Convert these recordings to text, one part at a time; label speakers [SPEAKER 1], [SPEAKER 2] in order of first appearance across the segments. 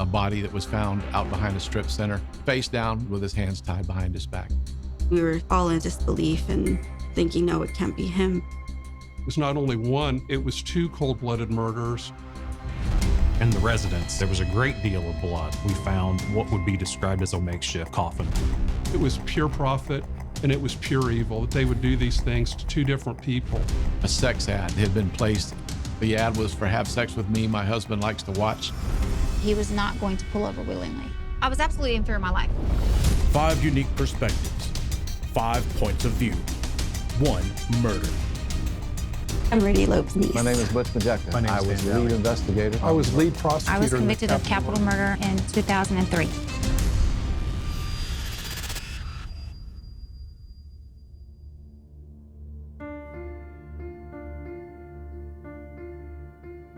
[SPEAKER 1] a body that was found out behind a strip center, face down with his hands tied behind his back.
[SPEAKER 2] We were all in disbelief and thinking, no, it can't be him.
[SPEAKER 3] It was not only one, it was two cold-blooded murders.
[SPEAKER 4] In the residence, there was a great deal of blood. We found what would be described as a makeshift coffin.
[SPEAKER 3] It was pure profit and it was pure evil that they would do these things to two different people.
[SPEAKER 1] A sex ad had been placed. The ad was for have sex with me, my husband likes to watch.
[SPEAKER 5] He was not going to pull over willingly. I was absolutely in fear of my life.
[SPEAKER 6] 5 unique perspectives, 5 points of view, 1 murder.
[SPEAKER 2] I'm Rudy Lopez' niece.
[SPEAKER 7] My name is Butch Majecka. I was the lead investigator.
[SPEAKER 3] I was lead prosecutor.
[SPEAKER 5] I was convicted of capital murder in 2003.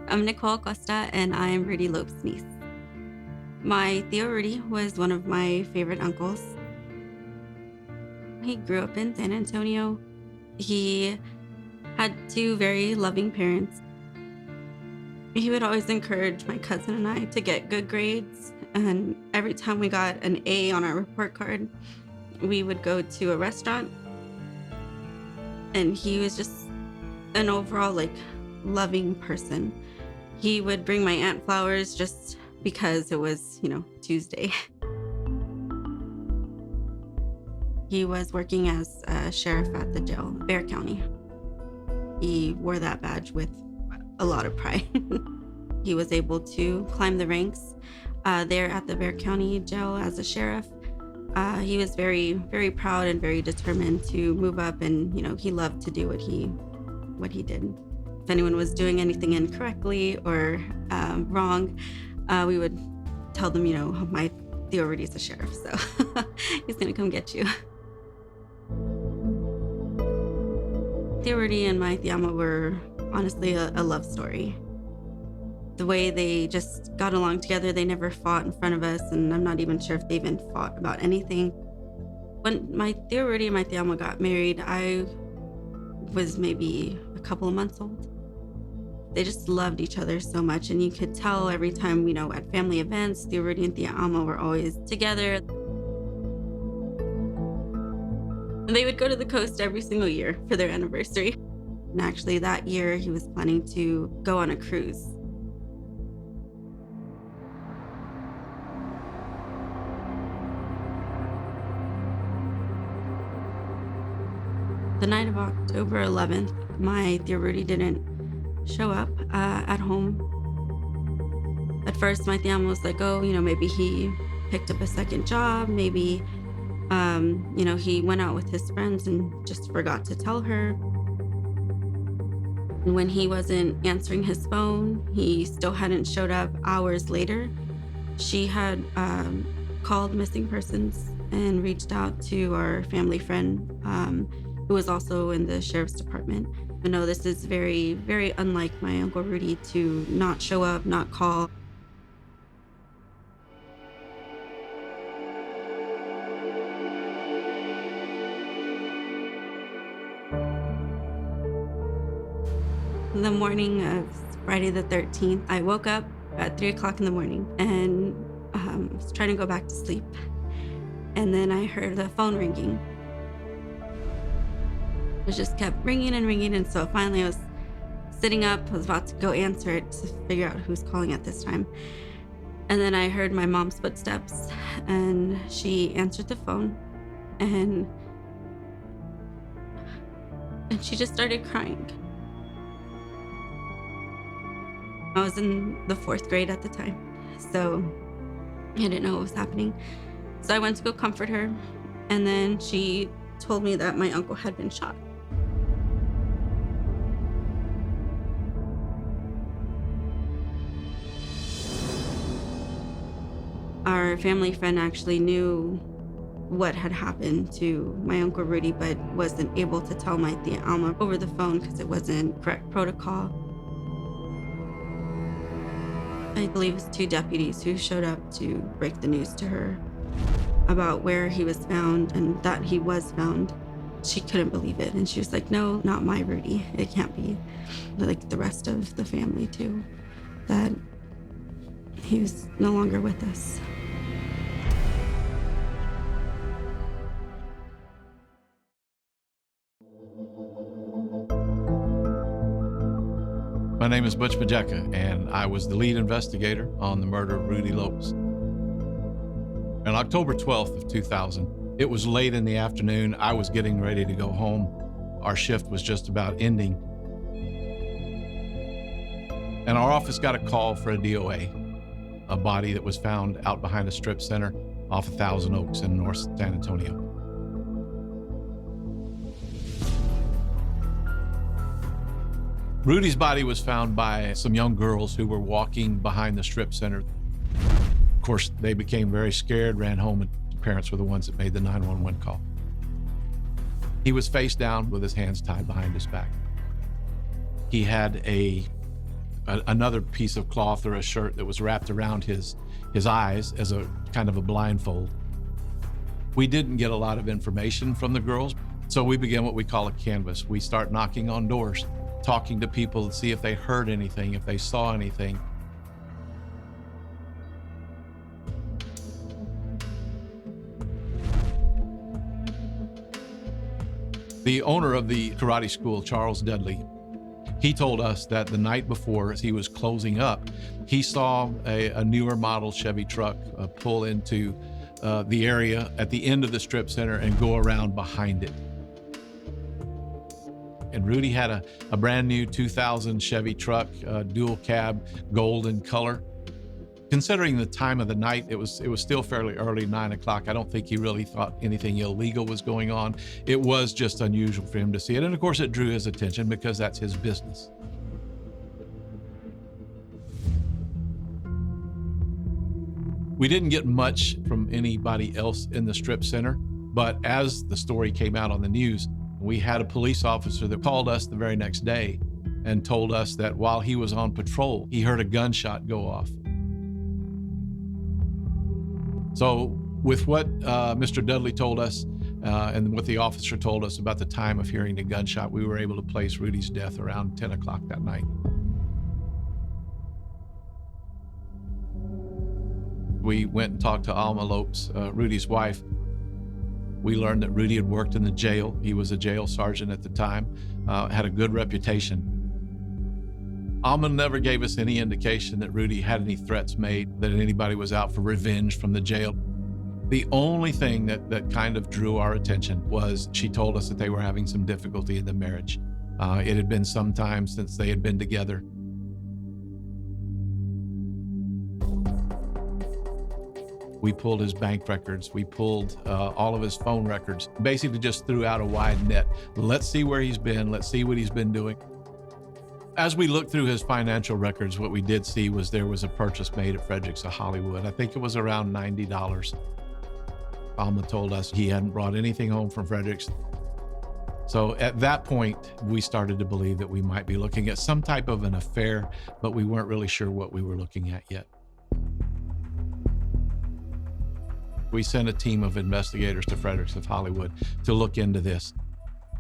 [SPEAKER 2] I'm Nicole Costa, and I'm Rudy Lopez' niece. My Theo Rudy was one of my favorite uncles. He grew up in San Antonio. He had 2 very loving parents. He would always encourage my cousin and I to get good grades, and every time we got an A on our report card, we would go to a restaurant. And he was just an overall loving person. He would bring my aunt flowers just because it was, Tuesday. He was working as a sheriff at the jail, Bexar County. He wore that badge with a lot of pride. He was able to climb the ranks there at the Bexar County jail as a sheriff. He was very, very proud and very determined to move up, and he loved to do what he did. If anyone was doing anything incorrectly or wrong, we would tell them, my Theo Rudy's a sheriff, so he's gonna come get you. Theo Rudy and my Tiama were honestly a love story. The way they just got along together, they never fought in front of us, and I'm not even sure if they even fought about anything. When my Theo Rudy and my Tiama got married, I was maybe a couple of months old. They just loved each other so much, and you could tell every time, at family events, Theo Rudy and Tiama were always together. And they would go to the coast every single year for their anniversary. And actually that year, he was planning to go on a cruise. The night of October 11th, my Theo Rudy didn't show up at home. At first, my Tiama was like, maybe he picked up a second job, maybe, he went out with his friends and just forgot to tell her. And when he wasn't answering his phone, he still hadn't showed up hours later. She had called missing persons and reached out to our family friend, who was also in the sheriff's department. I know this is very, very unlike my Uncle Rudy to not show up, not call. The morning of Friday the 13th, I woke up at 3 o'clock in the morning and was trying to go back to sleep. And then I heard the phone ringing. It just kept ringing and ringing, and so finally I was sitting up, I was about to go answer it to figure out who's calling at this time. And then I heard my mom's footsteps, and she answered the phone, and she just started crying. I was in the 4th grade at the time, so I didn't know what was happening. So I went to go comfort her, and then she told me that my uncle had been shot. Our family friend actually knew what had happened to my Uncle Rudy, but wasn't able to tell my Tia Alma over the phone because it wasn't correct protocol. I believe it was 2 deputies who showed up to break the news to her about where he was found and that he was found. She couldn't believe it, and she was like, no, not my Rudy. It can't be. Like the rest of the family too, that He was no longer with us.
[SPEAKER 1] My name is Butch Majeka, and I was the lead investigator on the murder of Rudy Lopez. On October 12th of 2000, it was late in the afternoon. I was getting ready to go home. Our shift was just about ending. And our office got a call for a DOA, a body that was found out behind a strip center off of Thousand Oaks in North San Antonio. Rudy's body was found by some young girls who were walking behind the strip center. Of course, they became very scared, ran home, and the parents were the ones that made the 911 call. He was face down with his hands tied behind his back. He had another piece of cloth or a shirt that was wrapped around his eyes as a kind of a blindfold. We didn't get a lot of information from the girls, so we began what we call a canvass. We start knocking on doors, talking to people to see if they heard anything, if they saw anything. The owner of the karate school, Charles Dudley, he told us that the night before, as he was closing up, he saw a newer model Chevy truck pull into the area at the end of the strip center and go around behind it. And Rudy had a brand new 2000 Chevy truck, dual cab, gold in color. Considering the time of the night, it was still fairly early, 9 o'clock. I don't think he really thought anything illegal was going on. It was just unusual for him to see it. And of course it drew his attention because that's his business. We didn't get much from anybody else in the strip center, but as the story came out on the news, we had a police officer that called us the very next day and told us that while he was on patrol, he heard a gunshot go off. So with what Mr. Dudley told us and what the officer told us about the time of hearing the gunshot, we were able to place Rudy's death around 10 o'clock that night. We went and talked to Alma Lopes, Rudy's wife. We learned that Rudy had worked in the jail. He was a jail sergeant at the time, had a good reputation. Alma never gave us any indication that Rudy had any threats made, that anybody was out for revenge from the jail. The only thing that kind of drew our attention was she told us that they were having some difficulty in the marriage. It had been some time since they had been together. We pulled his bank records. We pulled all of his phone records, basically just threw out a wide net. Let's see where he's been. Let's see what he's been doing. As we looked through his financial records, what we did see was there was a purchase made at Frederick's of Hollywood. I think it was around $90. Alma told us he hadn't brought anything home from Frederick's. So at that point, we started to believe that we might be looking at some type of an affair, but we weren't really sure what we were looking at yet. We sent a team of investigators to Frederick's of Hollywood to look into this.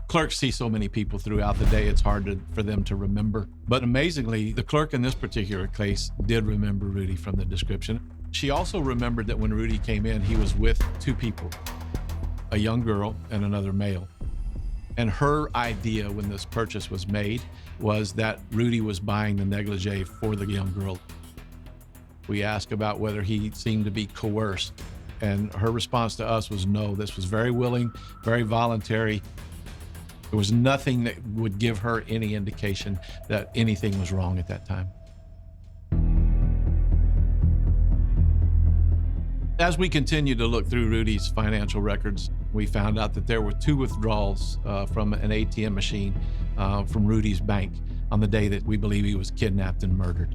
[SPEAKER 1] Clerks see so many people throughout the day, it's hard for them to remember. But amazingly, the clerk in this particular case did remember Rudy from the description. She also remembered that when Rudy came in, he was with two people, a young girl and another male. And her idea when this purchase was made was that Rudy was buying the negligee for the young girl. We asked about whether he seemed to be coerced, and her response to us was no. This was very willing, very voluntary. There was nothing that would give her any indication that anything was wrong at that time. As we continued to look through Rudy's financial records, we found out that there were two withdrawals from an ATM machine from Rudy's bank on the day that we believe he was kidnapped and murdered.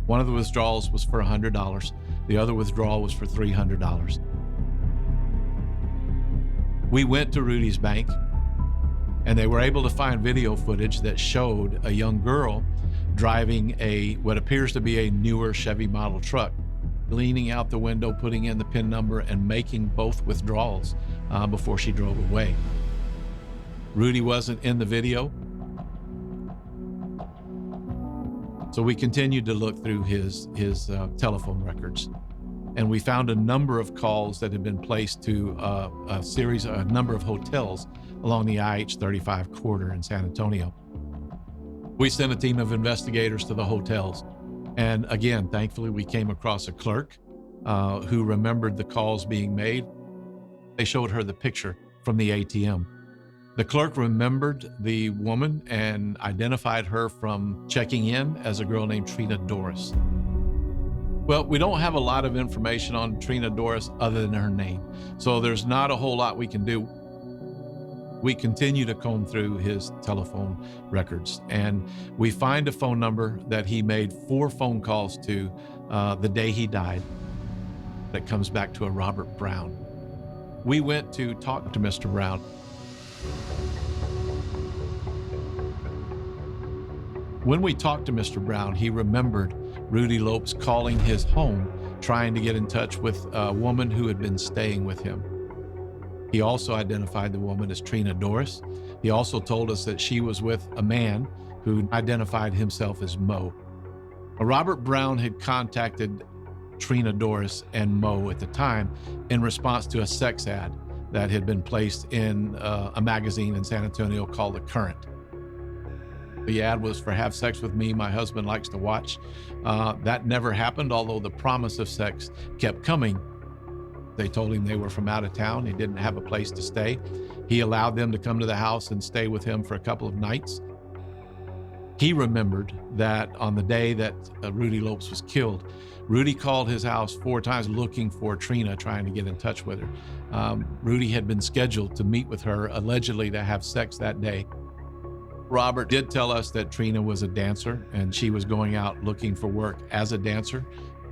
[SPEAKER 1] One of the withdrawals was for $100. The other withdrawal was for $300. We went to Rudy's bank, and they were able to find video footage that showed a young girl driving what appears to be a newer Chevy model truck, leaning out the window, putting in the PIN number, and making both withdrawals before she drove away. Rudy wasn't in the video. So we continued to look through his telephone records, and we found a number of calls that had been placed to a number of hotels along the IH-35 corridor in San Antonio. We sent a team of investigators to the hotels, and again, thankfully, we came across a clerk who remembered the calls being made. They showed her the picture from the ATM. The clerk remembered the woman and identified her from checking in as a girl named Trina Doris. Well, we don't have a lot of information on Trina Doris other than her name, so there's not a whole lot we can do. We continue to comb through his telephone records, and we find a phone number that he made 4 phone calls to the day he died that comes back to a Robert Brown. We went to talk to Mr. Brown. When we talked to Mr. Brown, he remembered Rudy Lopez calling his home, trying to get in touch with a woman who had been staying with him. He also identified the woman as Trina Doris. He also told us that she was with a man who identified himself as Mo. Robert Brown had contacted Trina Doris and Mo at the time in response to a sex ad that had been placed in a magazine in San Antonio called The Current. The ad was for "have sex with me, my husband likes to watch." That never happened, although the promise of sex kept coming. They told him they were from out of town. He didn't have a place to stay. He allowed them to come to the house and stay with him for a couple of nights. He remembered that on the day that Rudy Lopez was killed, Rudy called his house 4 times looking for Trina, trying to get in touch with her. Rudy had been scheduled to meet with her, allegedly to have sex that day. Robert did tell us that Trina was a dancer and she was going out looking for work as a dancer.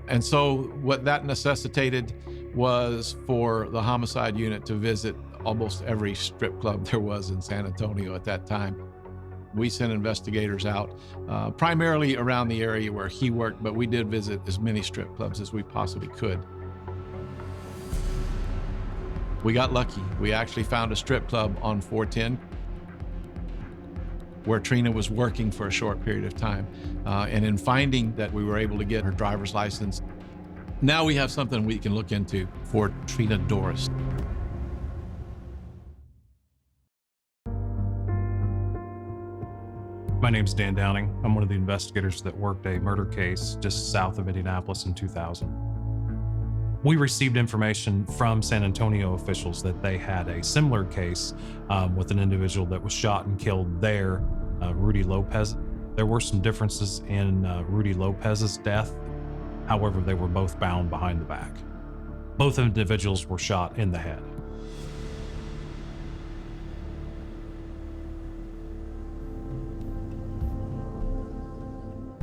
[SPEAKER 1] And so what that necessitated was for the homicide unit to visit almost every strip club there was in San Antonio at that time. We sent investigators out, primarily around the area where he worked, but we did visit as many strip clubs as we possibly could. We got lucky. We actually found a strip club on 410 where Trina was working for a short period of time. And in finding that we were able to get her driver's license, now we have something we can look into for Trina Doris.
[SPEAKER 4] My name's Dan Downing. I'm one of the investigators that worked a murder case just south of Indianapolis in 2000. We received information from San Antonio officials that they had a similar case with an individual that was shot and killed there, Rudy Lopez. There were some differences in Rudy Lopez's death. However, they were both bound behind the back. Both individuals were shot in the head.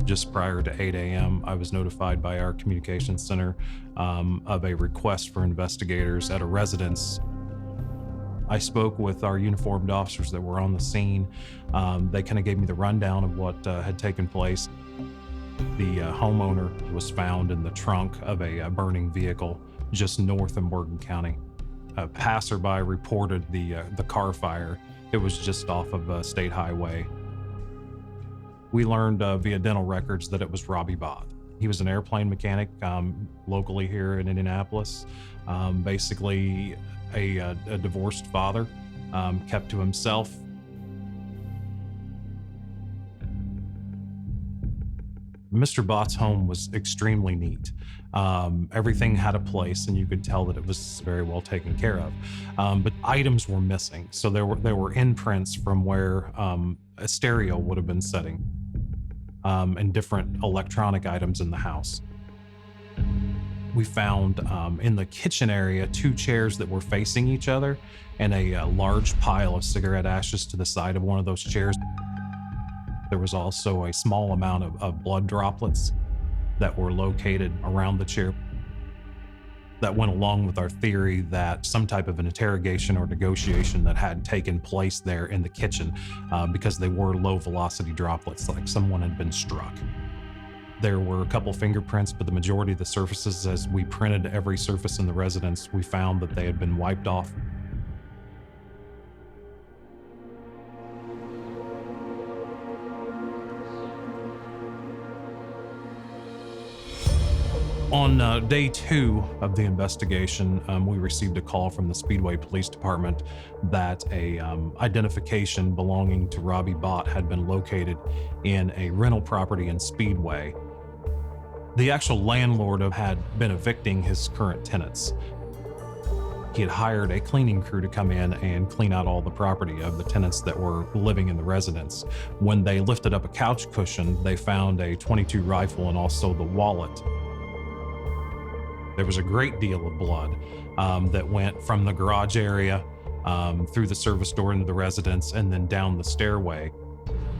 [SPEAKER 4] Just prior to 8 a.m., I was notified by our communications center of a request for investigators at a residence. I spoke with our uniformed officers that were on the scene. They kind of gave me the rundown of what had taken place. The homeowner was found in the trunk of a burning vehicle just north of Morgan County. A passerby reported the car fire. It was just off of a state highway. We learned via dental records that it was Robbie Bott. He was an airplane mechanic locally here in Indianapolis. Basically a divorced father, kept to himself. Mr. Bott's home was extremely neat. Everything had a place, and you could tell that it was very well taken care of. But items were missing, so there were imprints from where a stereo would have been sitting, and different electronic items in the house. We found in the kitchen area 2 chairs that were facing each other, and a large pile of cigarette ashes to the side of one of those chairs. There was also a small amount of blood droplets that were located around the chair. That went along with our theory that some type of an interrogation or negotiation that had taken place there in the kitchen, because they were low velocity droplets, like someone had been struck. There were a couple fingerprints, but the majority of the surfaces, as we printed every surface in the residence, we found that they had been wiped off. On day 2 of the investigation, we received a call from the Speedway Police Department that a identification belonging to Robbie Bott had been located in a rental property in Speedway. The actual landlord had been evicting his current tenants. He had hired a cleaning crew to come in and clean out all the property of the tenants that were living in the residence. When they lifted up a couch cushion, they found a .22 rifle and also the wallet. There was a great deal of blood that went from the garage area through the service door into the residence and then down the stairway.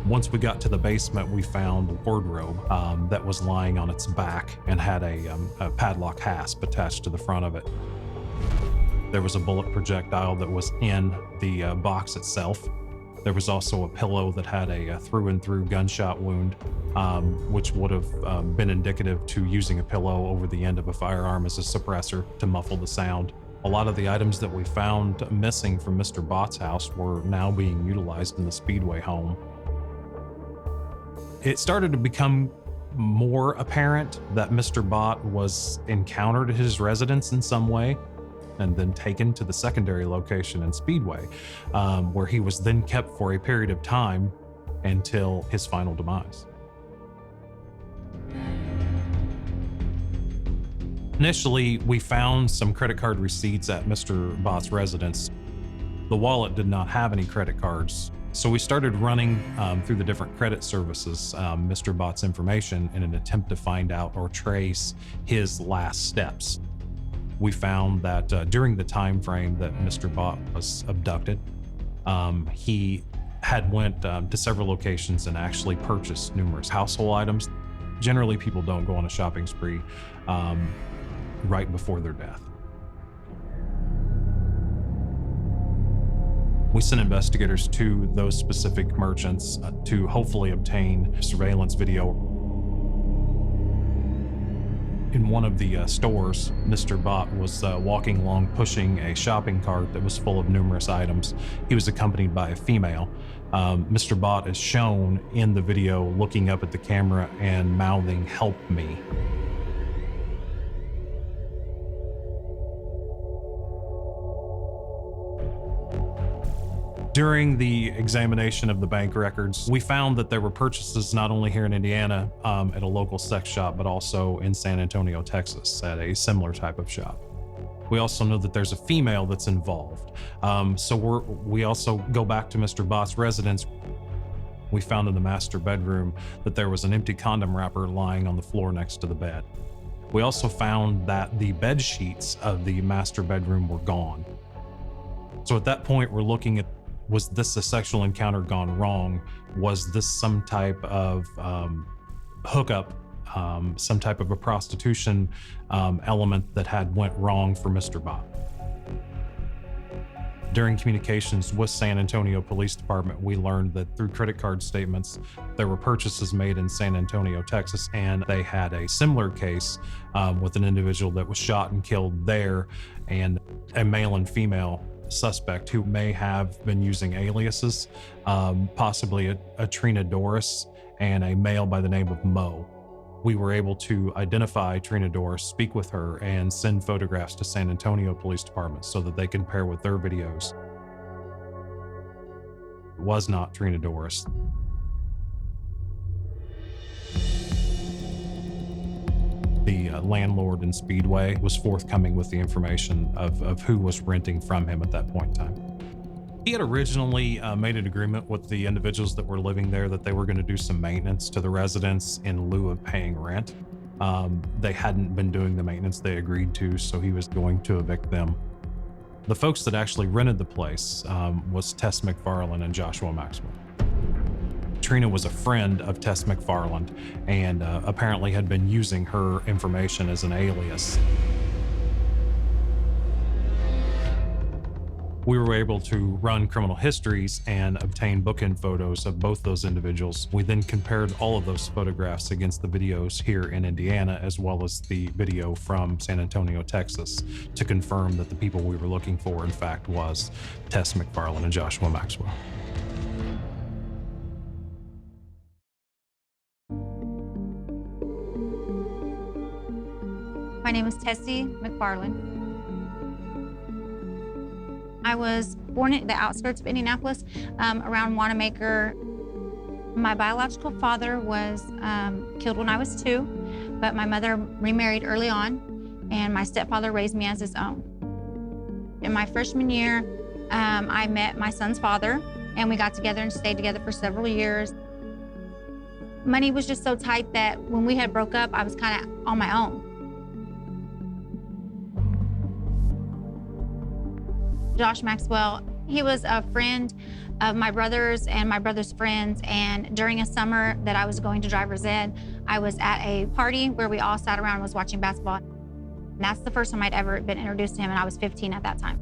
[SPEAKER 4] Once we got to the basement, we found a wardrobe that was lying on its back and had a padlock hasp attached to the front of it. There was a bullet projectile that was in the box itself. There was also a pillow that had a through and through gunshot wound, which would have been indicative to using a pillow over the end of a firearm as a suppressor to muffle the sound. A lot of the items that we found missing from Mr. Bott's house were now being utilized in the Speedway home. It started to become more apparent that Mr. Bott was encountered at his residence in some way and then taken to the secondary location in Speedway, where he was then kept for a period of time until his final demise. Initially, we found some credit card receipts at Mr. Bott's residence. The wallet did not have any credit cards, so we started running through the different credit services Mr. Bott's information in an attempt to find out or trace his last steps. We found that during the time frame that Mr. Bott was abducted, he had went to several locations and actually purchased numerous household items. Generally, people don't go on a shopping spree right before their death. We sent investigators to those specific merchants to hopefully obtain surveillance video. In one of the stores, Mr. Bott was walking along pushing a shopping cart that was full of numerous items. He was accompanied by a female. Mr. Bott is shown in the video looking up at the camera and mouthing, "Help me." During the examination of the bank records, we found that there were purchases not only here in Indiana at a local sex shop, but also in San Antonio, Texas, at a similar type of shop. We also know that there's a female that's involved. So we also go back to Mr. Bott's residence. We found in the master bedroom that there was an empty condom wrapper lying on the floor next to the bed. We also found that the bed sheets of the master bedroom were gone. So at that point, we're looking at, was this a sexual encounter gone wrong? Was this some type of hookup, some type of a prostitution element that had went wrong for Mr. Bott? During communications with San Antonio Police Department, we learned that through credit card statements, there were purchases made in San Antonio, Texas, and they had a similar case with an individual that was shot and killed there, and a male and female suspect who may have been using aliases, possibly a Trina Doris and a male by the name of Mo. We were able to identify Trina Doris, speak with her, and send photographs to San Antonio Police Department so that they can pair with their videos. It was not Trina Doris. The landlord in Speedway was forthcoming with the information of who was renting from him at that point in time. He had originally made an agreement with the individuals that were living there that they were going to do some maintenance to the residence in lieu of paying rent. They hadn't been doing the maintenance they agreed to, so he was going to evict them. The folks that actually rented the place was Tessy McFarland and Joshua Maxwell. Trina was a friend of Tessy McFarland and apparently had been using her information as an alias. We were able to run criminal histories and obtain bookend photos of both those individuals. We then compared all of those photographs against the videos here in Indiana, as well as the video from San Antonio, Texas, to confirm that the people we were looking for, in fact, was Tessy McFarland and Joshua Maxwell.
[SPEAKER 8] My name is Tessy McFarland. I was born at the outskirts of Indianapolis, around Wanamaker. My biological father was killed when I was 2, but my mother remarried early on, and my stepfather raised me as his own. In my freshman year, I met my son's father, and we got together and stayed together for several years. Money was just so tight that when we had broke up, I was kind of on my own. Josh Maxwell, he was a friend of my brother's and my brother's friends, and during a summer that I was going to driver's ed, I was at a party where we all sat around and was watching basketball. And that's the first time I'd ever been introduced to him, and I was 15 at that time.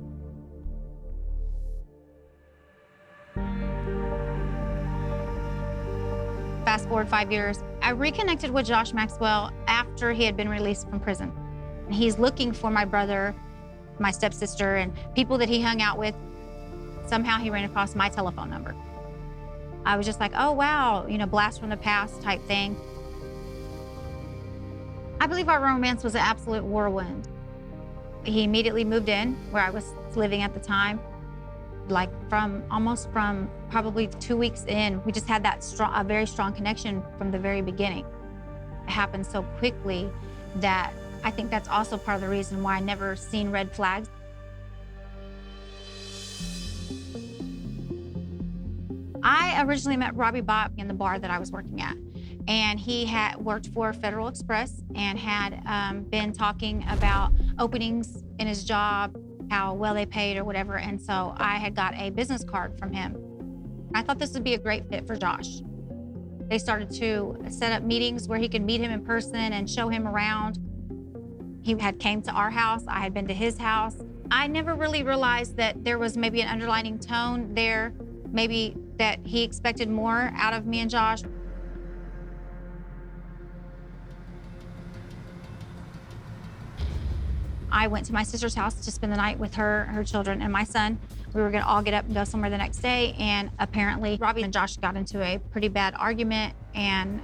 [SPEAKER 8] Fast forward 5 years, I reconnected with Josh Maxwell after he had been released from prison. He's looking for my brother, my stepsister, and people that he hung out with. Somehow he ran across my telephone number. I was just like, oh, wow, blast from the past type thing. I believe our romance was an absolute whirlwind. He immediately moved in where I was living at the time. Almost from probably 2 weeks in, we just had a very strong connection from the very beginning. It happened so quickly that I think that's also part of the reason why I never seen red flags. I originally met Robbie Bott in the bar that I was working at, and he had worked for Federal Express and had been talking about openings in his job, how well they paid or whatever, and so I had got a business card from him. I thought this would be a great fit for Josh. They started to set up meetings where he could meet him in person and show him around. He had came to our house, I had been to his house. I never really realized that there was maybe an underlying tone there, maybe that he expected more out of me and Josh. I went to my sister's house to spend the night with her children, and my son. We were gonna all get up and go somewhere the next day, and apparently Robbie and Josh got into a pretty bad argument, and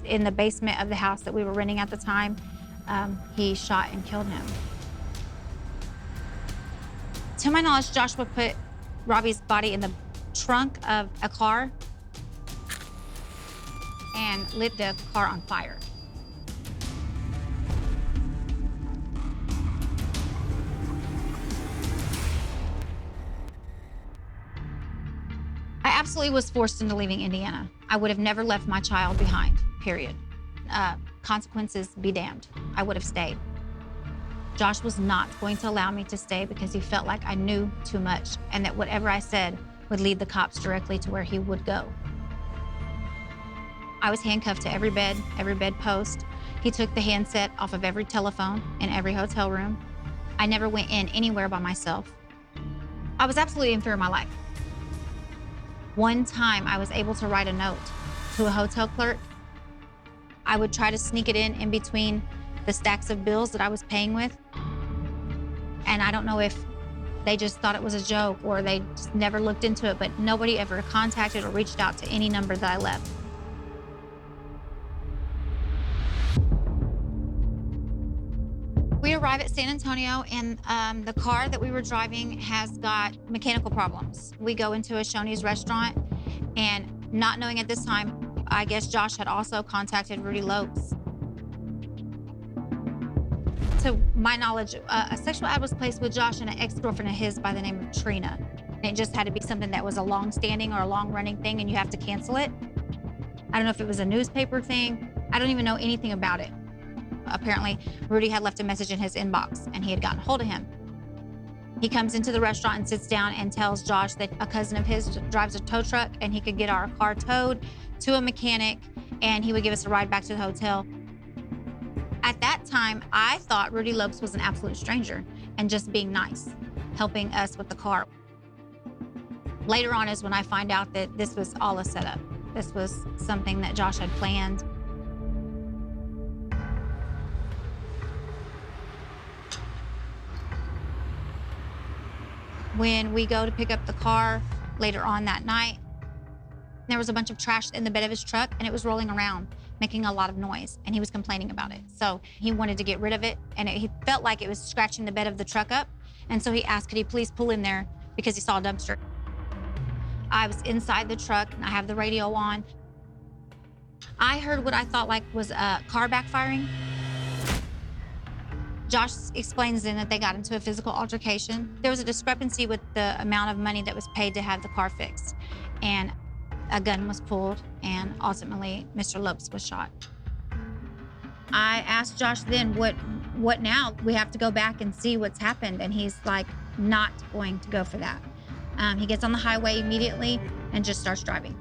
[SPEAKER 8] in the basement of the house that we were renting at the time, he shot and killed him. To my knowledge, Joshua put Robbie's body in the trunk of a car and lit the car on fire. I absolutely was forced into leaving Indiana. I would have never left my child behind, period. Consequences be damned. I would have stayed. Josh was not going to allow me to stay because he felt like I knew too much and that whatever I said would lead the cops directly to where he would go. I was handcuffed to every bed post. He took the handset off of every telephone in every hotel room. I never went in anywhere by myself. I was absolutely in fear of my life. One time I was able to write a note to a hotel clerk. I would try to sneak it in between the stacks of bills that I was paying with. And I don't know if they just thought it was a joke or they just never looked into it, but nobody ever contacted or reached out to any number that I left. We arrive at San Antonio, and the car that we were driving has got mechanical problems. We go into a Shoney's restaurant, and not knowing at this time, I guess Josh had also contacted Rudy Lopez. To my knowledge, a sexual ad was placed with Josh and an ex-girlfriend of his by the name of Trina. And it just had to be something that was a long-standing or a long-running thing, and you have to cancel it. I don't know if it was a newspaper thing. I don't even know anything about it. Apparently, Rudy had left a message in his inbox, and he had gotten a hold of him. He comes into the restaurant and sits down and tells Josh that a cousin of his drives a tow truck, and he could get our car towed to a mechanic, and he would give us a ride back to the hotel. At that time, I thought Rudy Lopez was an absolute stranger and just being nice, helping us with the car. Later on is when I find out that this was all a setup. This was something that Josh had planned. When we go to pick up the car later on that night, There was a bunch of trash in the bed of his truck, and it was rolling around, making a lot of noise, and he was complaining about it. So he wanted to get rid of it, and he felt like it was scratching the bed of the truck up, and so he asked, could he please pull in there because he saw a dumpster. I was inside the truck, and I have the radio on. I heard what I thought like was a car backfiring. Josh explains then that they got into a physical altercation. There was a discrepancy with the amount of money that was paid to have the car fixed, and a gun was pulled, and ultimately Mr. Lopez was shot. I asked Josh then, what now? We have to go back and see what's happened, and he's like, not going to go for that. He gets on the highway immediately and just starts driving.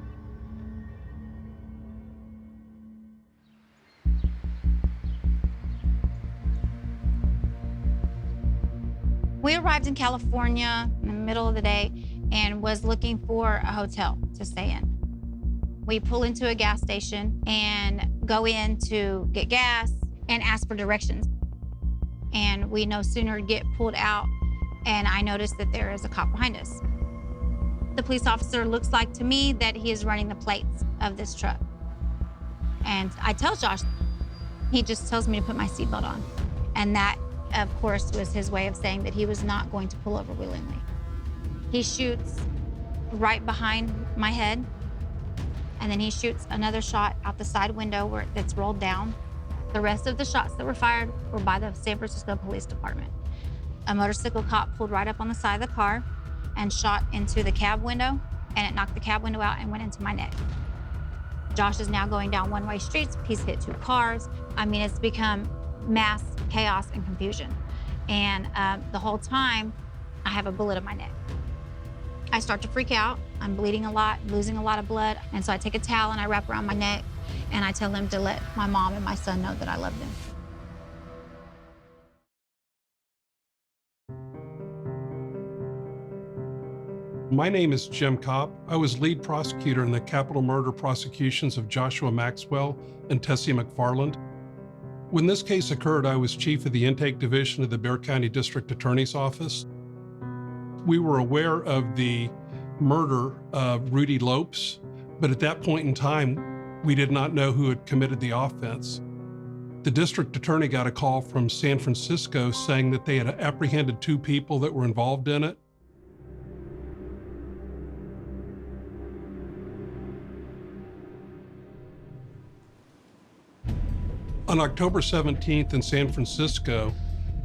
[SPEAKER 8] We arrived in California in the middle of the day and was looking for a hotel to stay in. We pull into a gas station and go in to get gas and ask for directions. And we no sooner get pulled out, and I notice that there is a cop behind us. The police officer looks like to me that he is running the plates of this truck. And I tell Josh, he just tells me to put my seatbelt on. And that, of course, was his way of saying that he was not going to pull over willingly. He shoots right behind my head, and then he shoots another shot out the side window that's rolled down. The rest of the shots that were fired were by the San Francisco Police Department. A motorcycle cop pulled right up on the side of the car and shot into the cab window, and it knocked the cab window out and went into my neck. Josh is now going down one-way streets. He's hit 2 cars. I mean, it's become mass chaos and confusion. And the whole time, I have a bullet in my neck. I start to freak out. I'm bleeding a lot, losing a lot of blood. And so I take a towel and I wrap around my neck, and I tell him to let my mom and my son know that I love them.
[SPEAKER 3] My name is Jim Kopp. I was lead prosecutor in the capital murder prosecutions of Joshua Maxwell and Tessy McFarland. When this case occurred, I was chief of the intake division of the Bexar County District Attorney's Office. We were aware of the murder of Rudy Lopez, but at that point in time, we did not know who had committed the offense. The district attorney got a call from San Francisco saying that they had apprehended 2 people that were involved in it. On October 17th in San Francisco,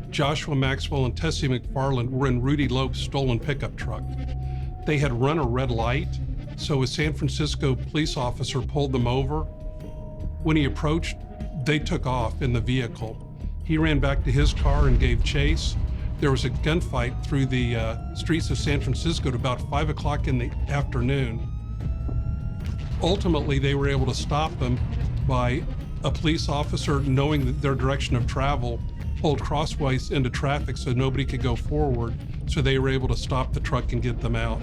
[SPEAKER 3] Joshua Maxwell and Tessy McFarland were in Rudy Lopez's stolen pickup truck. They had run a red light, so a San Francisco police officer pulled them over. When he approached, they took off in the vehicle. He ran back to his car and gave chase. There was a gunfight through the streets of San Francisco at about 5 o'clock in the afternoon. Ultimately, they were able to stop them by a police officer, knowing that their direction of travel, pulled crossways into traffic so nobody could go forward, so they were able to stop the truck and get them out.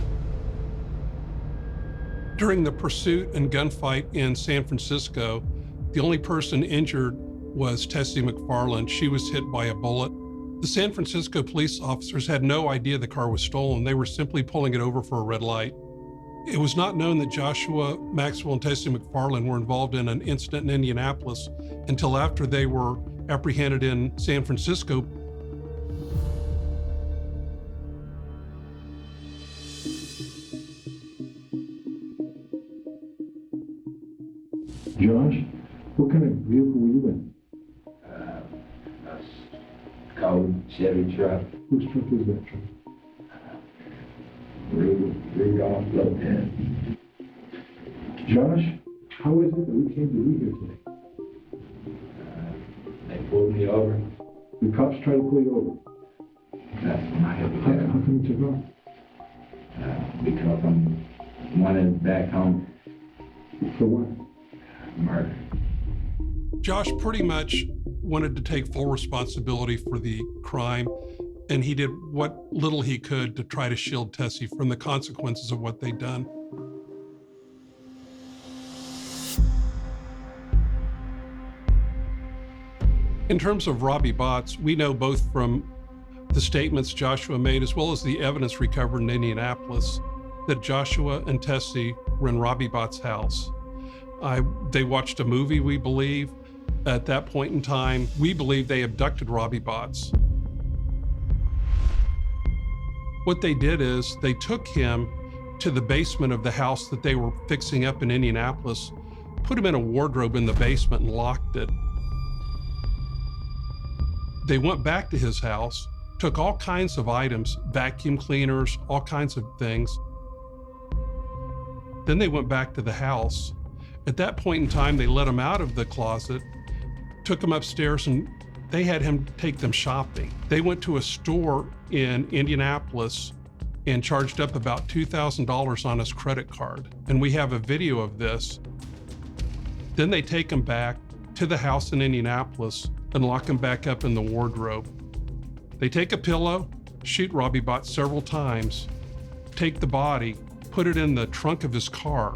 [SPEAKER 3] During the pursuit and gunfight in San Francisco, the only person injured was Tessy McFarland. She was hit by a bullet. The San Francisco police officers had no idea the car was stolen. They were simply pulling it over for a red light. It was not known that Joshua Maxwell and Tessy McFarland were involved in an incident in Indianapolis until after they were apprehended in San Francisco.
[SPEAKER 9] Josh, what kind of vehicle were you in?
[SPEAKER 10] A cold Chevy truck.
[SPEAKER 9] Whose truck is that truck?
[SPEAKER 10] Rudy Lopez.
[SPEAKER 9] Josh, how is it that we came to you here today?
[SPEAKER 10] They pulled me over.
[SPEAKER 9] The cops tried to pull you over.
[SPEAKER 10] That's when I had to
[SPEAKER 9] How come you took off?
[SPEAKER 10] because I'm wanted back home.
[SPEAKER 9] For what?
[SPEAKER 10] Murder.
[SPEAKER 3] Josh pretty much wanted to take full responsibility for the crime, and he did what little he could to try to shield Tessy from the consequences of what they'd done. In terms of Robbie Botts, we know both from the statements Joshua made as well as the evidence recovered in Indianapolis that Joshua and Tessy were in Robbie Bott's house. They watched a movie, we believe. At that point in time, we believe they abducted Robbie Botts. What they did is they took him to the basement of the house that they were fixing up in Indianapolis, put him in a wardrobe in the basement and locked it. They went back to his house, took all kinds of items, vacuum cleaners, all kinds of things. Then they went back to the house. At that point in time, they let him out of the closet, took him upstairs, and they had him take them shopping. They went to a store in Indianapolis and charged up about $2,000 on his credit card. And we have a video of this. Then they take him back to the house in Indianapolis and lock him back up in the wardrobe. They take a pillow, shoot Robbie Bott several times, take the body, put it in the trunk of his car,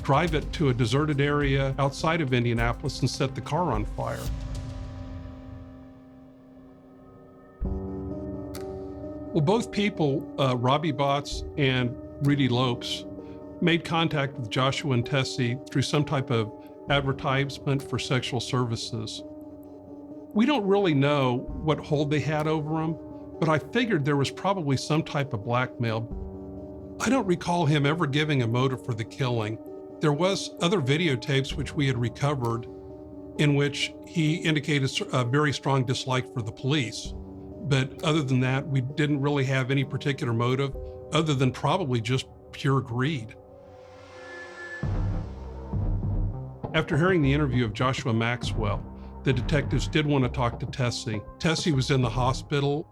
[SPEAKER 3] drive it to a deserted area outside of Indianapolis and set the car on fire. Well, both people, Robbie Botts and Rudy Lopez, made contact with Joshua and Tessy through some type of advertisement for sexual services. We don't really know what hold they had over him, but I figured there was probably some type of blackmail. I don't recall him ever giving a motive for the killing. There was other videotapes which we had recovered in which he indicated a very strong dislike for the police. But other than that, we didn't really have any particular motive other than probably just pure greed. After hearing the interview of Joshua Maxwell, the detectives did want to talk to Tessy. Tessy was in the hospital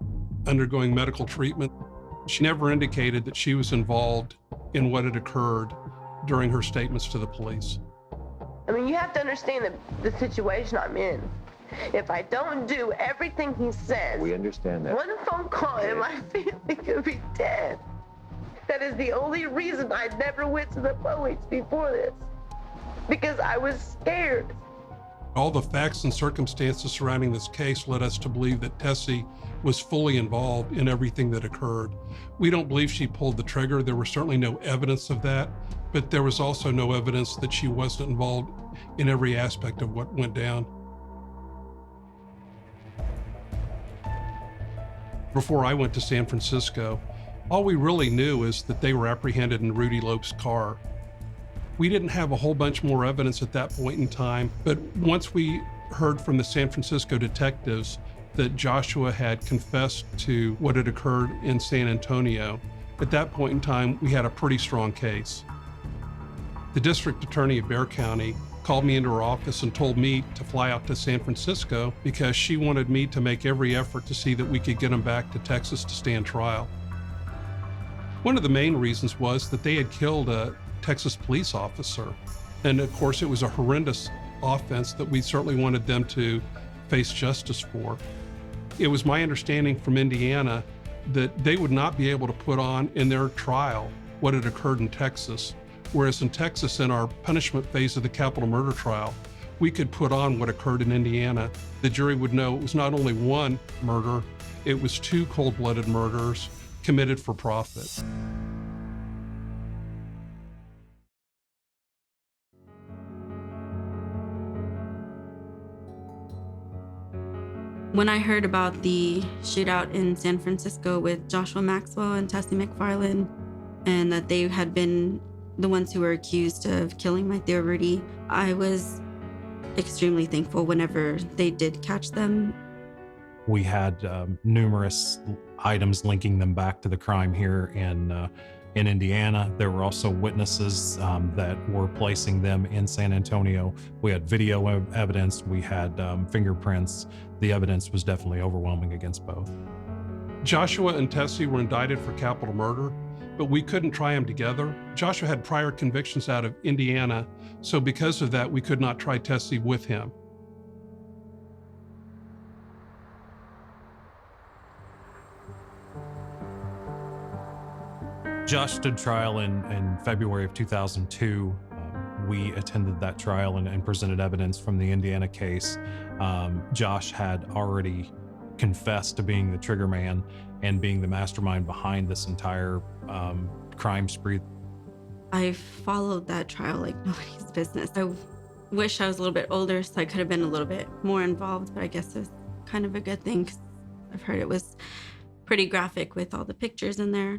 [SPEAKER 3] undergoing medical treatment. She never indicated that she was involved in what had occurred during her statements to the police.
[SPEAKER 11] I mean, you have to understand the situation I'm in. If I don't do everything he says,
[SPEAKER 7] We understand that.
[SPEAKER 11] one phone call and my family could be dead. That is the only reason I never went to the police before this, because I was scared.
[SPEAKER 3] All the facts and circumstances surrounding this case led us to believe that Tessy was fully involved in everything that occurred. We don't believe she pulled the trigger. There was certainly no evidence of that, but there was also no evidence that she wasn't involved in every aspect of what went down. Before I went to San Francisco, all we really knew is that they were apprehended in Rudy Lopez's car. We didn't have a whole bunch more evidence at that point in time, but once we heard from the San Francisco detectives that Joshua had confessed to what had occurred in San Antonio, at that point in time, we had a pretty strong case. The district attorney of Bexar County called me into her office and told me to fly out to San Francisco because she wanted me to make every effort to see that we could get him back to Texas to stand trial. One of the main reasons was that they had killed a Texas police officer. And of course, it was a horrendous offense that we certainly wanted them to face justice for. It was my understanding from Indiana that they would not be able to put on in their trial what had occurred in Texas. Whereas in Texas, in our punishment phase of the capital murder trial, we could put on what occurred in Indiana. The jury would know it was not only one murder, it was two cold-blooded murders committed for profit.
[SPEAKER 2] When I heard about the shootout in San Francisco with Joshua Maxwell and Tessy McFarland, and that they had been the ones who were accused of killing my Theo Rudy, I was extremely thankful whenever they did catch them.
[SPEAKER 4] We had numerous items linking them back to the crime here in Indiana. There were also witnesses that were placing them in San Antonio. We had video evidence, we had fingerprints. The evidence was definitely overwhelming against both.
[SPEAKER 3] Joshua and Tessy were indicted for capital murder, but we couldn't try them together. Joshua had prior convictions out of Indiana, so because of that, we could not try Tessy with him.
[SPEAKER 4] Josh stood trial in February of 2002. We attended that trial and presented evidence from the Indiana case. Josh had already confessed to being the trigger man and being the mastermind behind this entire crime spree.
[SPEAKER 2] I followed that trial like nobody's business. I wish I was a little bit older so I could have been a little bit more involved, but I guess it's kind of a good thing 'cause I've heard it was pretty graphic with all the pictures in there.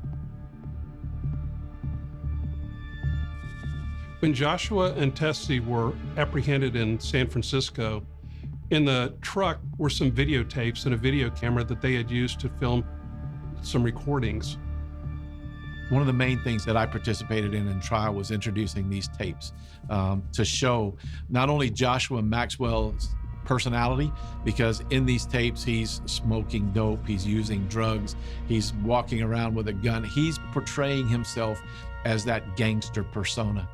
[SPEAKER 3] When Joshua and Tessy were apprehended in San Francisco, in the truck were some videotapes and a video camera that they had used to film some recordings.
[SPEAKER 1] One of the main things that I participated in trial was introducing these tapes to show not only Joshua Maxwell's personality, because in these tapes, he's smoking dope, he's using drugs, he's walking around with a gun. He's portraying himself as that gangster persona.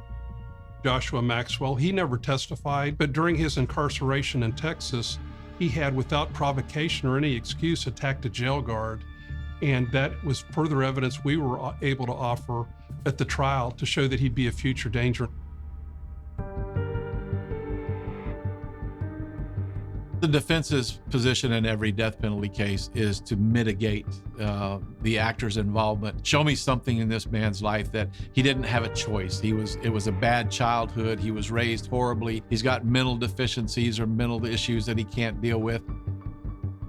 [SPEAKER 3] Joshua Maxwell, he never testified, but during his incarceration in Texas, he had, without provocation or any excuse, attacked a jail guard. And that was further evidence we were able to offer at the trial to show that he'd be a future danger.
[SPEAKER 1] The defense's position in every death penalty case is to mitigate the actor's involvement. Show me something in this man's life that he didn't have a choice. It was a bad childhood. He was raised horribly. He's got mental deficiencies or mental issues that he can't deal with.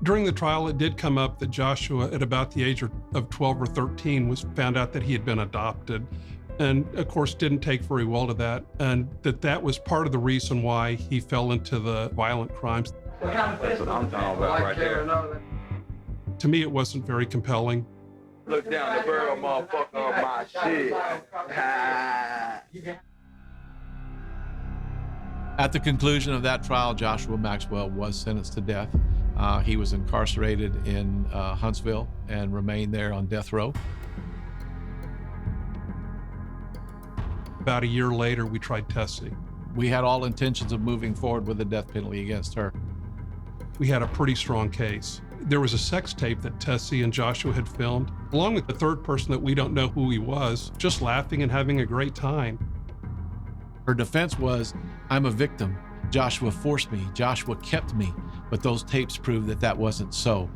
[SPEAKER 3] During the trial, it did come up that Joshua, at about the age of 12 or 13, found out that he had been adopted. And of course, didn't take very well to that. And that was part of the reason why he fell into the violent crimes.
[SPEAKER 10] That's what I'm talking about right there.
[SPEAKER 3] To me, it wasn't very compelling.
[SPEAKER 10] Look down the barrel, motherfucker, on my shit.
[SPEAKER 1] At the conclusion of that trial, Joshua Maxwell was sentenced to death. He was incarcerated in Huntsville and remained there on death row.
[SPEAKER 3] About a year later, we tried Tessy.
[SPEAKER 1] We had all intentions of moving forward with the death penalty against her.
[SPEAKER 3] We had a pretty strong case. There was a sex tape that Tessy and Joshua had filmed, along with the third person that we don't know who he was, just laughing and having a great time.
[SPEAKER 1] Her defense was, I'm a victim. Joshua forced me. Joshua kept me. But those tapes prove that that wasn't so.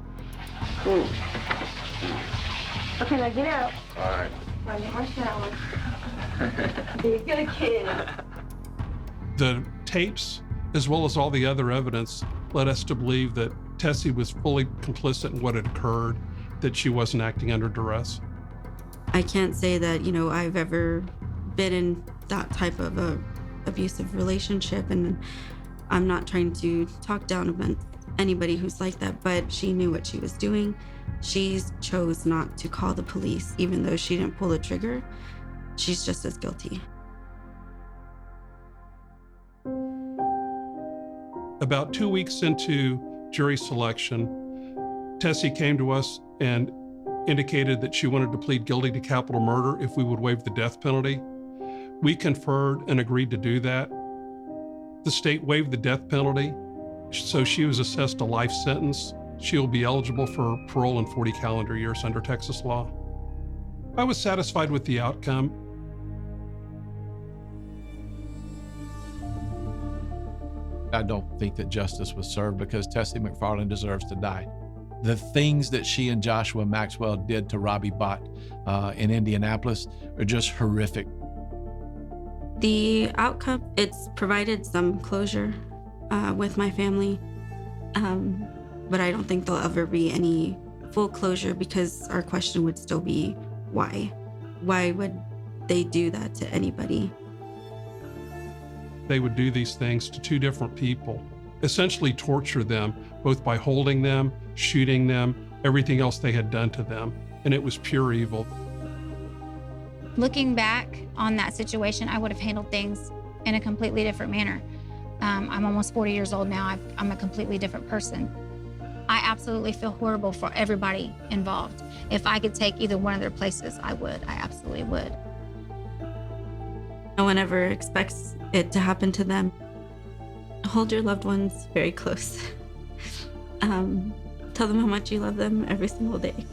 [SPEAKER 11] Okay, now get out.
[SPEAKER 10] All right.
[SPEAKER 11] I get my shower. Be a good kid.
[SPEAKER 3] The tapes, as well as all the other evidence, led us to believe that Tessy was fully complicit in what had occurred, that she wasn't acting under duress.
[SPEAKER 2] I can't say that, I've ever been in that type of a abusive relationship, and I'm not trying to talk down about anybody who's like that, but she knew what she was doing. She chose not to call the police, even though she didn't pull the trigger. She's just as guilty.
[SPEAKER 3] About 2 weeks into jury selection, Tessy came to us and indicated that she wanted to plead guilty to capital murder if we would waive the death penalty. We conferred and agreed to do that. The state waived the death penalty, so she was assessed a life sentence. She'll be eligible for parole in 40 calendar years under Texas law. I was satisfied with the outcome.
[SPEAKER 1] I don't think that justice was served because Tessy McFarland deserves to die. The things that she and Joshua Maxwell did to Robbie Bott in Indianapolis are just horrific.
[SPEAKER 2] The outcome, it's provided some closure with my family, but I don't think there'll ever be any full closure because our question would still be why? Why would they do that to anybody?
[SPEAKER 3] They would do these things to two different people, essentially torture them, both by holding them, shooting them, everything else they had done to them, and it was pure evil.
[SPEAKER 8] Looking back on that situation, I would have handled things in a completely different manner. I'm almost 40 years old now. I'm a completely different person. I absolutely feel horrible for everybody involved. If I could take either one of their places, I would. I absolutely would.
[SPEAKER 2] No one ever expects it to happen to them. Hold your loved ones very close. Tell them how much you love them every single day.